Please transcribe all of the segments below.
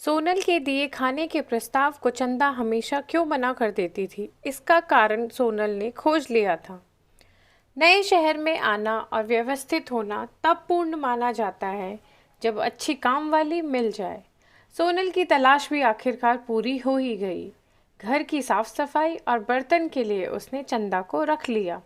सोनल के दिए खाने के प्रस्ताव को चंदा हमेशा क्यों मना कर देती थी, इसका कारण सोनल ने खोज लिया था। नए शहर में आना और व्यवस्थित होना तब पूर्ण माना जाता है जब अच्छी काम वाली मिल जाए। सोनल की तलाश भी आखिरकार पूरी हो ही गई। घर की साफ सफाई और बर्तन के लिए उसने चंदा को रख लिया।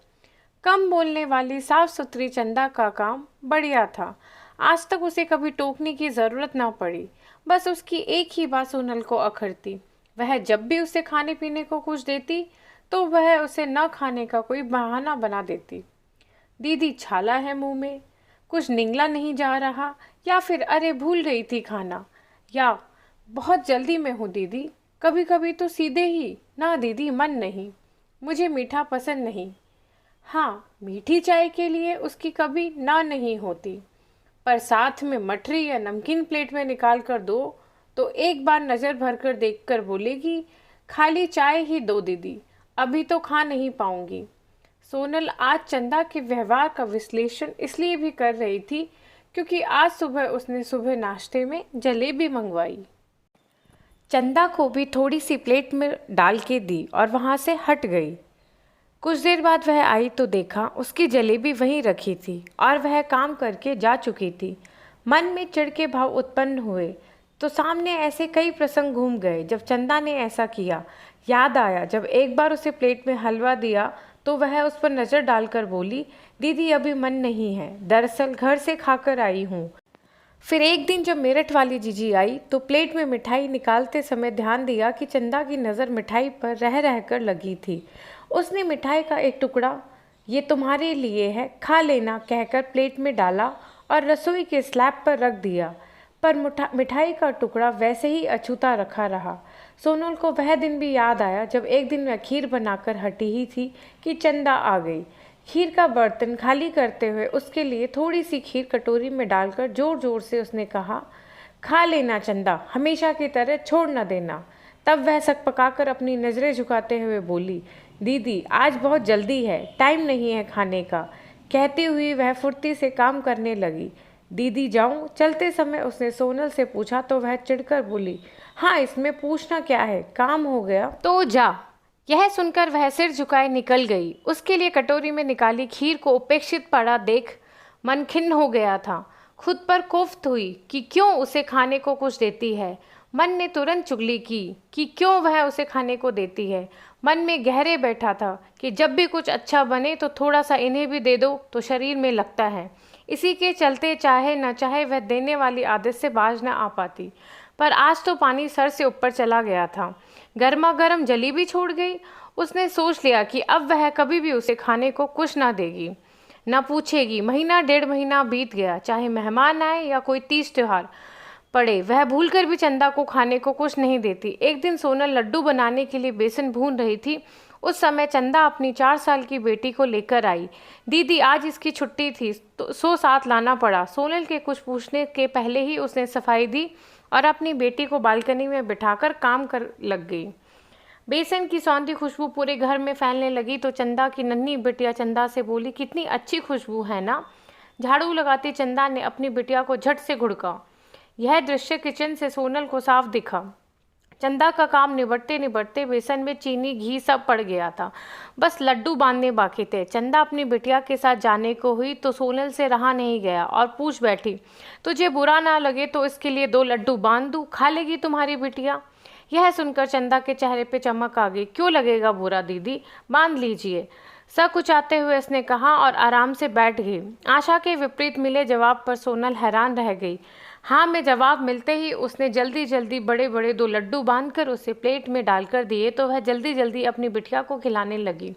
कम बोलने वाली साफ सुथरी चंदा का काम बढ़िया था। आज तक उसे कभी टोकने की जरूरत ना पड़ी। बस उसकी एक ही बात सोनल को अखरती। वह जब भी उसे खाने पीने को कुछ देती तो वह उसे न खाने का कोई बहाना बना देती। दीदी छाला है मुंह में, कुछ निगला नहीं जा रहा, या फिर अरे भूल रही थी खाना, या बहुत जल्दी में हूँ दीदी। कभी कभी तो सीधे ही ना दीदी मन नहीं, मुझे मीठा पसंद नहीं। हाँ, मीठी चाय के लिए उसकी कभी ना नहीं होती, पर साथ में मठरी या नमकीन प्लेट में निकाल कर दो तो एक बार नज़र भरकर देखकर बोलेगी, खाली चाय ही दो दीदी, अभी तो खा नहीं पाऊंगी। सोनल आज चंदा के व्यवहार का विश्लेषण इसलिए भी कर रही थी क्योंकि आज सुबह उसने सुबह नाश्ते में जलेबी मंगवाई। चंदा को भी थोड़ी सी प्लेट में डाल के दी और वहाँ से हट गई। कुछ देर बाद वह आई तो देखा उसकी जलेबी वहीं रखी थी और वह काम करके जा चुकी थी। मन में चिढ़ के भाव उत्पन्न हुए तो सामने ऐसे कई प्रसंग घूम गए जब चंदा ने ऐसा किया। याद आया जब एक बार उसे प्लेट में हलवा दिया तो वह उस पर नज़र डालकर बोली, दीदी अभी मन नहीं है, दरअसल घर से खाकर आई हूँ। फिर एक दिन जब मेरठ वाली जीजी आई तो प्लेट में मिठाई निकालते समय ध्यान दिया कि चंदा की नज़र मिठाई पर रह रहकर लगी थी। उसने मिठाई का एक टुकड़ा, ये तुम्हारे लिए है, खा लेना, कहकर प्लेट में डाला और रसोई के स्लैब पर रख दिया। पर मिठाई का टुकड़ा वैसे ही अछूता रखा रहा। सोनल को वह दिन भी याद आया जब एक दिन वह खीर बनाकर हटी ही थी कि चंदा आ गई। खीर का बर्तन खाली करते हुए उसके लिए थोड़ी सी खीर कटोरी में डालकर जोर जोर से उसने कहा, खा लेना चंदा, हमेशा की तरह छोड़ न देना। तब वह सकपकाकर अपनी नज़रें झुकाते हुए बोली, दीदी आज बहुत जल्दी है, टाइम नहीं है खाने का। कहती हुई वह फुर्ती से काम करने लगी। दीदी जाऊं? चलते समय उसने सोनल से पूछा तो वह चिढ़कर बोली, हाँ इसमें पूछना क्या है, काम हो गया तो जा। यह सुनकर वह सिर झुकाए निकल गई। उसके लिए कटोरी में निकाली खीर को उपेक्षित पड़ा देख मन खिन्न हो गया था। खुद पर कोफ्त हुई कि क्यों उसे खाने को कुछ देती है। मन ने तुरंत चुगली की कि क्यों वह उसे खाने को देती है। मन में गहरे बैठा था कि जब भी कुछ अच्छा बने तो थोड़ा सा इन्हें भी दे दो तो शरीर में लगता है। इसी के चलते चाहे न चाहे वह देने वाली आदत से बाज न आ पाती। पर आज तो पानी सर से ऊपर चला गया था। गर्मा गर्म जलेबी छोड़ गई। उसने सोच लिया कि अब वह कभी भी उसे खाने को कुछ ना देगी, न पूछेगी। महीना डेढ़ महीना बीत गया, चाहे मेहमान आए या कोई तीज त्योहार पड़े, वह भूलकर भी चंदा को खाने को कुछ नहीं देती। एक दिन सोनल लड्डू बनाने के लिए बेसन भून रही थी। उस समय चंदा अपनी 4 साल की बेटी को लेकर आई। दीदी आज इसकी छुट्टी थी तो साथ लाना पड़ा। सोनल के कुछ पूछने के पहले ही उसने सफाई दी और अपनी बेटी को बालकनी में बिठाकर काम कर लग गई। बेसन की सौंधी खुशबू पूरे घर में फैलने लगी तो चंदा की नन्ही बिटिया चंदा से बोली, कितनी अच्छी खुशबू है ना। झाड़ू लगाती चंदा ने अपनी बिटिया को झट से घुड़का। यह दृश्य किचन से सोनल को साफ दिखा। चंदा का काम निबटते निबटते बेसन में चीनी घी सब पड़ गया था, बस लड्डू बांधने बाकी थे। चंदा अपनी बिटिया के साथ जाने को हुई तो सोनल से रहा नहीं गया और पूछ बैठी, तुझे बुरा ना लगे तो इसके लिए 2 लड्डू बांध दूँ, खा लेगी तुम्हारी बिटिया। यह सुनकर चंदा के चेहरे पे चमक आ गई। क्यों लगेगा बुरा दीदी, बांध लीजिए, सकुचाते हुए उसने कहा और आराम से बैठ गई। आशा के विपरीत मिले जवाब पर सोनल हैरान रह गई। हाँ में जवाब मिलते ही उसने जल्दी जल्दी बड़े बड़े 2 लड्डू बांधकर उसे प्लेट में डालकर दिए तो वह जल्दी जल्दी अपनी बिटिया को खिलाने लगी।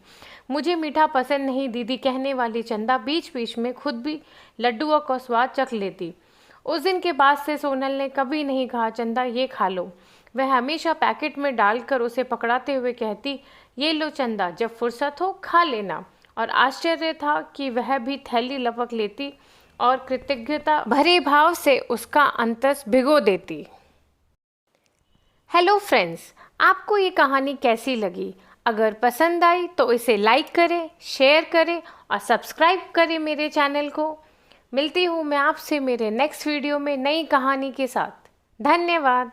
मुझे मीठा पसंद नहीं दीदी कहने वाली चंदा बीच बीच में खुद भी लड्डुओं का स्वाद चख लेती। उस दिन के बाद से सोनल ने कभी नहीं कहा, चंदा ये खा लो। वह हमेशा पैकेट में डालकर उसे पकड़ाते हुए कहती, ये लो चंदा, जब फुर्सत हो खा लेना। और आश्चर्य था कि वह भी थैली लपक लेती और कृतज्ञता भरे भाव से उसका अंतस भिगो देती। हेलो फ्रेंड्स, आपको ये कहानी कैसी लगी? अगर पसंद आई तो इसे लाइक करें, शेयर करें और सब्सक्राइब करें मेरे चैनल को। मिलती हूँ मैं आपसे मेरे नेक्स्ट वीडियो में नई कहानी के साथ। धन्यवाद।